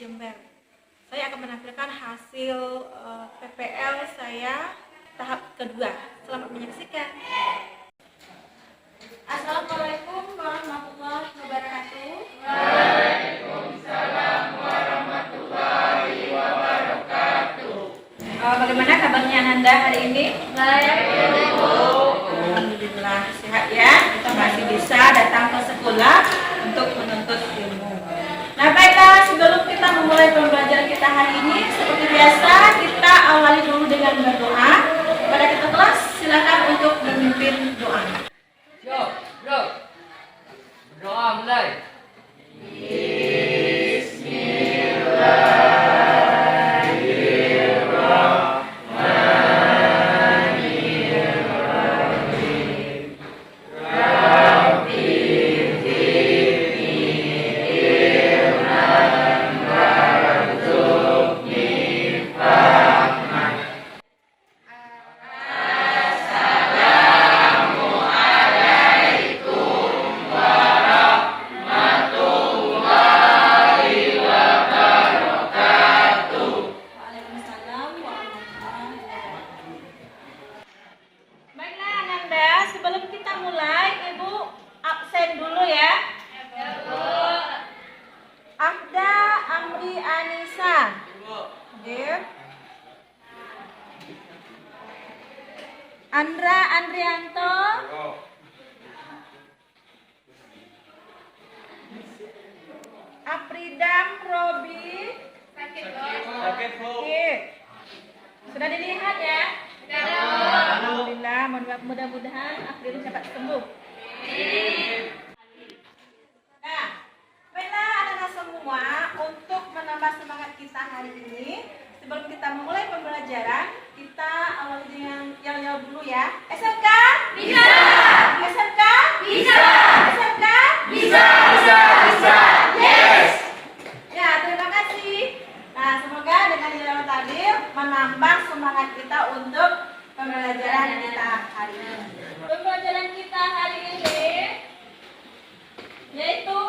Jember. Saya akan menampilkan hasil PPL saya tahap kedua. Selamat menyaksikan. Assalamualaikum warahmatullahi wabarakatuh. Waalaikumsalam warahmatullahi wabarakatuh. Bagaimana kabarnya Ananda hari ini? Baik, Ibu. Alhamdulillah sehat ya. Kita masih bisa datang ke sekolah untuk menuntut ilmu. Nah baiklah, sebelum kita memulai pembelajaran kita hari ini, seperti biasa kita awali dulu dengan berdoa. Kepada kita kelas, silakan untuk memimpin doa. Bro. Berdoa mulai. Waalaikumsalam warahmatullahi wabarakatuh. Baiklah Ananda, sebelum kita mulai, Ibu absen dulu ya. Afda Amri Anissa. Hadir. Andra Andrianto. Apridam Robi. Sakit, Bu. Sakit. Sudah dilihat ya? Alhamdulillah, mudah-mudahan April cepat sembuh. Nah, baiklah anak-anak semua, untuk menambah semangat kita hari ini, sebelum kita memulai pembelajaran, kita awali dengan yel-yel dulu ya. SMK? Bisa! SMK? Bisa! SMK? Bisa! Bisa! Yes! Ya, terima kasih. Nah, semoga dengan yel-yel tadi menambah semangat kita untuk pembelajaran kita hari ini. Pembelajaran kita hari ini yaitu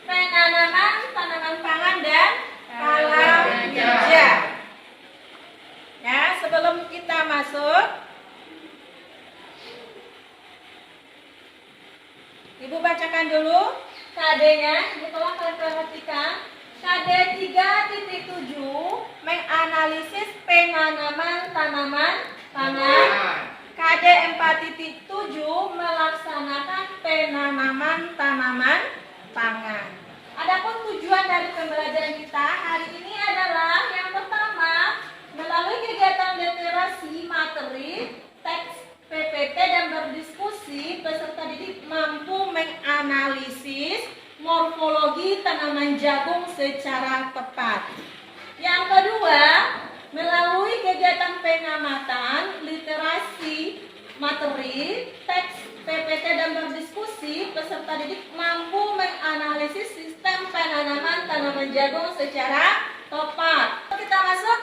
penanaman tanaman pangan dan palang hijau. Ya, sebelum kita masuk, Ibu bacakan dulu KD-nya. Ini tolong kalian perhatikan. KD 3.7 menganalisis penanaman tanaman pangan. KD 4.7 melaksanakan penanaman tanaman pangan. Adapun tujuan dari pembelajaran kita hari ini adalah yang pertama, melalui kegiatan literasi materi, teks PPT dan berdiskusi, peserta didik mampu menganalisis morfologi tanaman jagung secara tepat. Yang kedua, melalui kegiatan pengamatan, literasi materi, teks PPT dan berdiskusi, peserta didik mampu menganalisis sistem penanaman tanaman jagung secara tepat. Kita masuk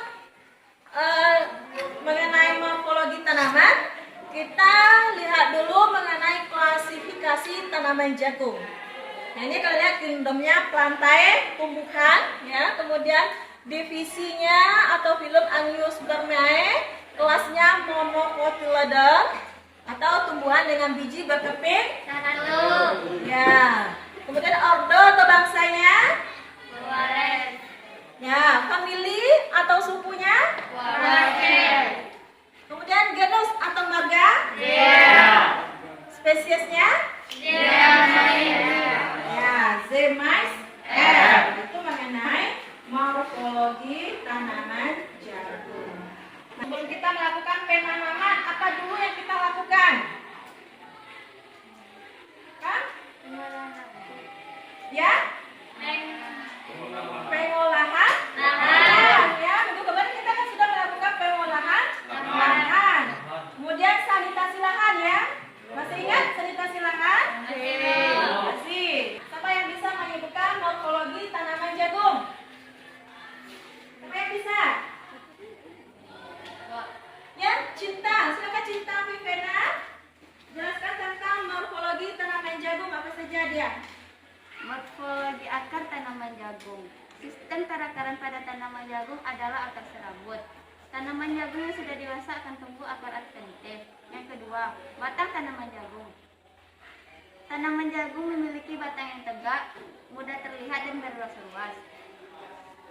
mengenai morfologi tanaman. Kita lihat dulu mengenai klasifikasi tanaman jagung. Nah, ini kalian lihat kingdomnya plantae, tumbuhan, ya. Kemudian divisinya atau filum Angiospermae, kelasnya Monocotyledon atau tumbuhan dengan biji berkeping satu. Ya. Kemudian ordo atau bangsanya? Ya, famili atau sukunya? Kemudian genus atau marga? Spesiesnya? Ya, Zemais itu mengenai morfologi tanaman jagung. Sebelum kita melakukan penanaman, apa dulu yang kita lakukan? Kan? Ya? jagung. Sistem takaran pada tanaman jagung adalah akar serabut. Tanaman jagung yang sudah dewasa akan tumbuh akar adventif. Yang kedua, batang tanaman jagung. Tanaman jagung memiliki batang yang tegak, mudah terlihat dan berluas-luas.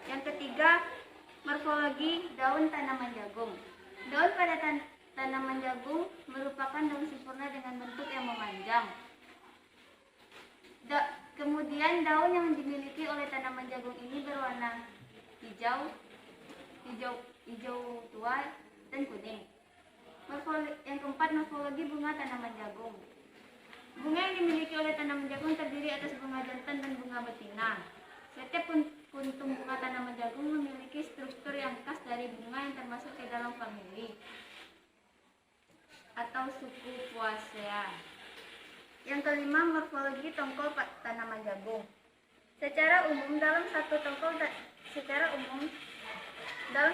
Yang ketiga, morfologi daun tanaman jagung. Daun pada tanaman jagung merupakan daun sempurna dengan bentuk yang memanjang. Kemudian daun yang dimiliki oleh tanaman jagung ini berwarna hijau tua dan kuning. Yang keempat, morfologi bunga tanaman jagung. Bunga yang dimiliki oleh tanaman jagung terdiri atas bunga jantan dan bunga betina. Setiap puntung bunga tanaman jagung memiliki struktur yang khas dari bunga yang termasuk ke dalam famili atau suku Poaceae. Yang kelima, morfologi tongkol tanaman jagung. Secara umum dalam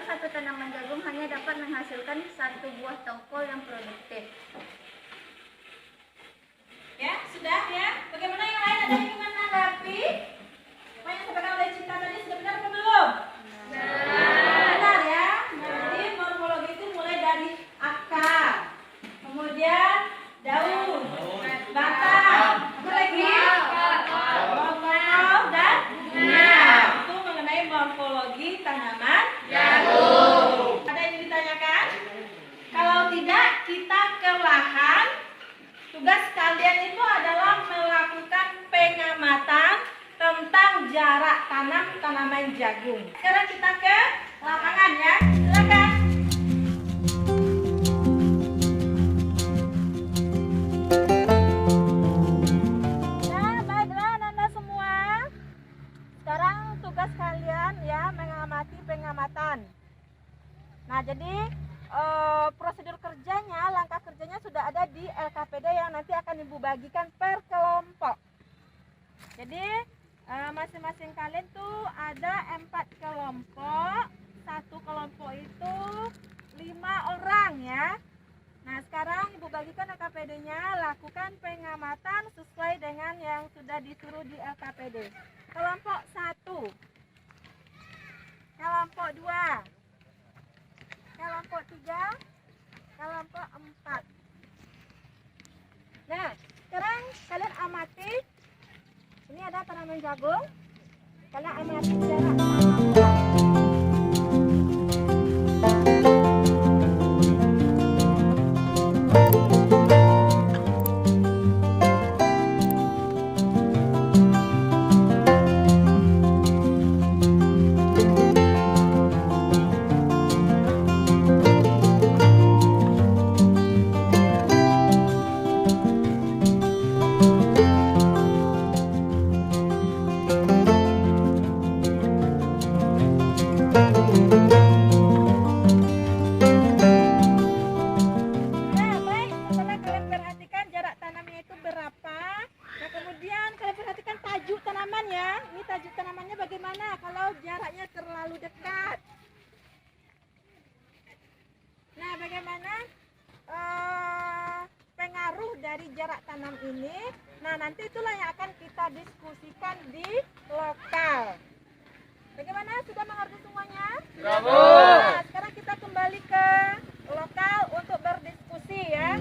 satu tanaman jagung hanya dapat menghasilkan satu buah tongkol yang produktif. Ya, sudah ya. Bagaimana yang lain, ada yang menanggapi? Apa yang disampaikan oleh Cinta tadi sudah benar atau belum? Benar ya. Jadi morfologi itu mulai dari akar, kemudian daun, batang, apa lagi? Pokok dan bunga. Itu mengenai morfologi tanaman jagung. Ada yang ditanyakan? Kalau tidak, kita ke lahan. Tugas kalian itu adalah melakukan pengamatan tentang jarak tanam tanaman jagung. Sekarang kita ke lapangan ya. Silakan. Nah, baiklah Anda semua. Sekarang tugas kalian ya mengamati pengamatan. Nah, jadi prosedur kerjanya, langkah kerjanya sudah ada di LKPD yang nanti akan Ibu bagikan per kelompok. Jadi masing-masing kalian tuh ada 4 kelompok. Satu kelompok itu 5 orang ya. Nah, sekarang Ibu bagikan LKPD-nya, lakukan pengamatan sesuai dengan yang sudah disuruh di LKPD. Kelompok 1, kelompok 2, kelompok 3, kelompok 4. Nah, sekarang kalian amati. Ini ada tanaman jagung. Kalian amati jarak tanam. Dari jarak tanam ini, nah nanti itulah yang akan kita diskusikan di lokal. Bagaimana, sudah mengerti semuanya? Bravo. Nah, sekarang kita kembali ke lokal untuk berdiskusi ya.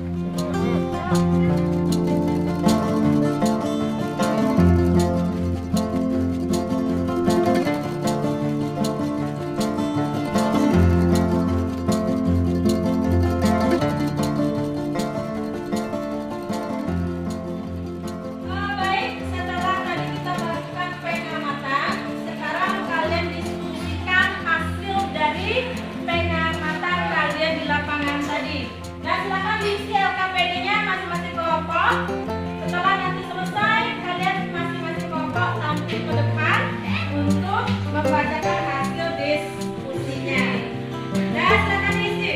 Setelah nanti selesai, kalian masing-masing kelompok tampil ke depan untuk membacakan hasil diskusinya. Dan silakan isi.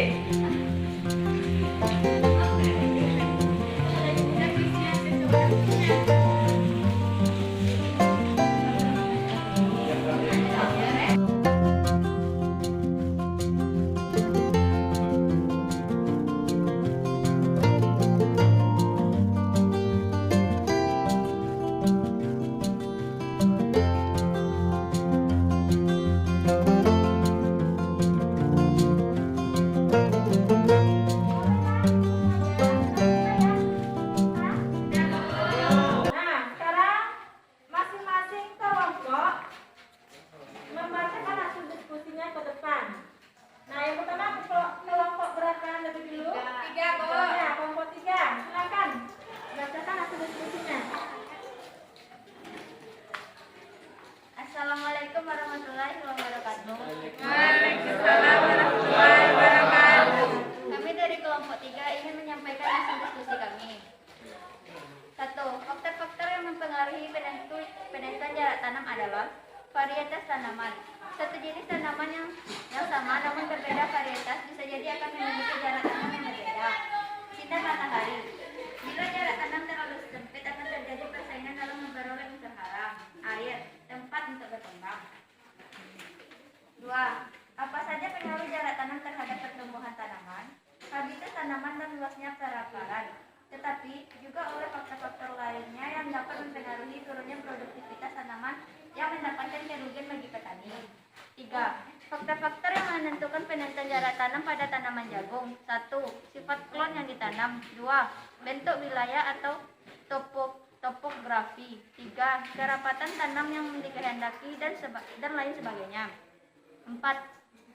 warahmatullahi wabarakatuh. Waalaikumsalam warahmatullahi wabarakatuh. Kami dari kelompok 3 ingin menyampaikan hasil diskusi kami. 1. Faktor-faktor yang mempengaruhi penentuan jarak tanam adalah varietas tanaman. Satu jenis tanaman yang sama namun berbeda varietas bisa jadi akan memiliki jarak tanam yang berbeda. Sinar matahari. Bila jarak tanam terlalu sempit akan terjadi persaingan dalam memperoleh unsur hara, air, tempat untuk berkembang. 2. Apa saja pengaruh jarak tanam terhadap pertumbuhan tanaman? Habitat tanaman dan luasnya perakaran. Tetapi juga oleh faktor-faktor lainnya yang dapat mempengaruhi turunnya produktivitas tanaman yang mendapatkan kerugian bagi petani. 3. Faktor-faktor yang menentukan penentuan jarak tanam pada tanaman jagung. 1. Sifat klon yang ditanam. 2. Bentuk wilayah atau topografi. 3. Kerapatan tanam yang dikehendaki dan lain sebagainya. 4.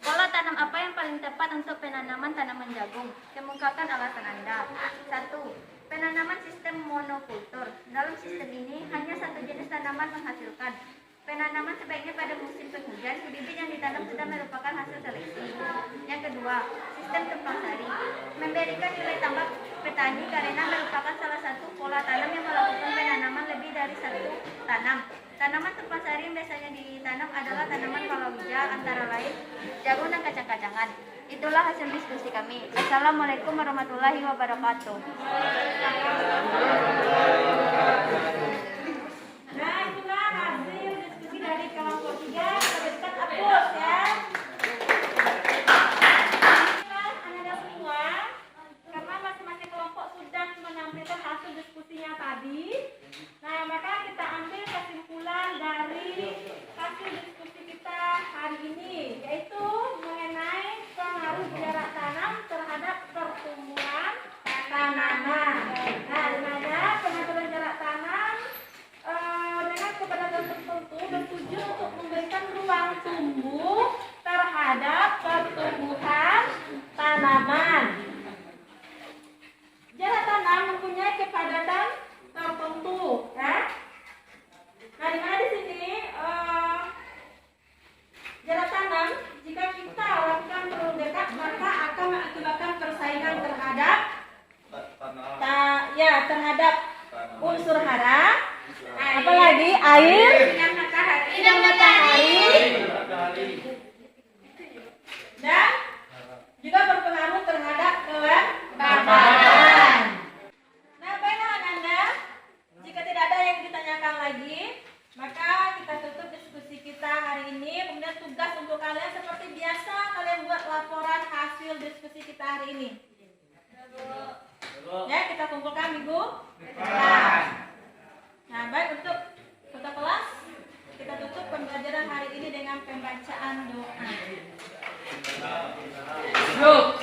Pola tanam apa yang paling tepat untuk penanaman tanaman jagung? Kemukakan alasan Anda. 1. Penanaman sistem monokultur. Dalam sistem ini hanya satu jenis tanaman menghasilkan. Penanaman sebaiknya pada musim penghujan. Bibit yang ditanam sudah merupakan hasil seleksi. Yang kedua, sistem tumpang sari. Memberikan nilai tambah petani karena merupakan salah satu pola tanam yang melakukan penanaman lebih dari satu tanam. Tanaman tumpang sari yang biasanya ditanam adalah tanaman palawija, antara lain jagung dan kacang-kacangan. Itulah hasil diskusi kami. Assalamualaikum warahmatullahi wabarakatuh. Nah, itulah hasil diskusi dari kelompok 3 terdekat Apus ya. Anda semua, karena masing-masing kelompok sudah menampilkan hasil diskusinya tadi. Nah, maka kita ambil kesimpulan dari hasil diskusi kita hari ini, yaitu mengenai pengaruh jarak tanam terhadap pertumbuhan tanaman. Nah, di mana pengaturan jarak tanam dengan keberadaan tertentu bertujuan untuk memberikan ruang tumbuh terhadap pertumbuhan tanaman. Jarak tanam mempunyai kepadatan tertentu, ya. Nah, di mana di sini jarak tanam jika kita lakukan terlalu dekat maka akan mengakibatkan persaingan terhadap terhadap unsur hara, apalagi air, sinar matahari, dan juga berpengaruh terhadap kelembapan. Nah, baiklah Anda, jika tidak ada yang ditanyakan lagi, maka kita tutup diskusi kita hari ini. Kemudian tugas untuk kalian seperti biasa, kalian buat laporan hasil diskusi kita hari ini. Ya, kita kumpulkan minggu depan. Nah, baik, untuk foto kelas, kita tutup pembelajaran hari ini dengan pembacaan doa. Yuk.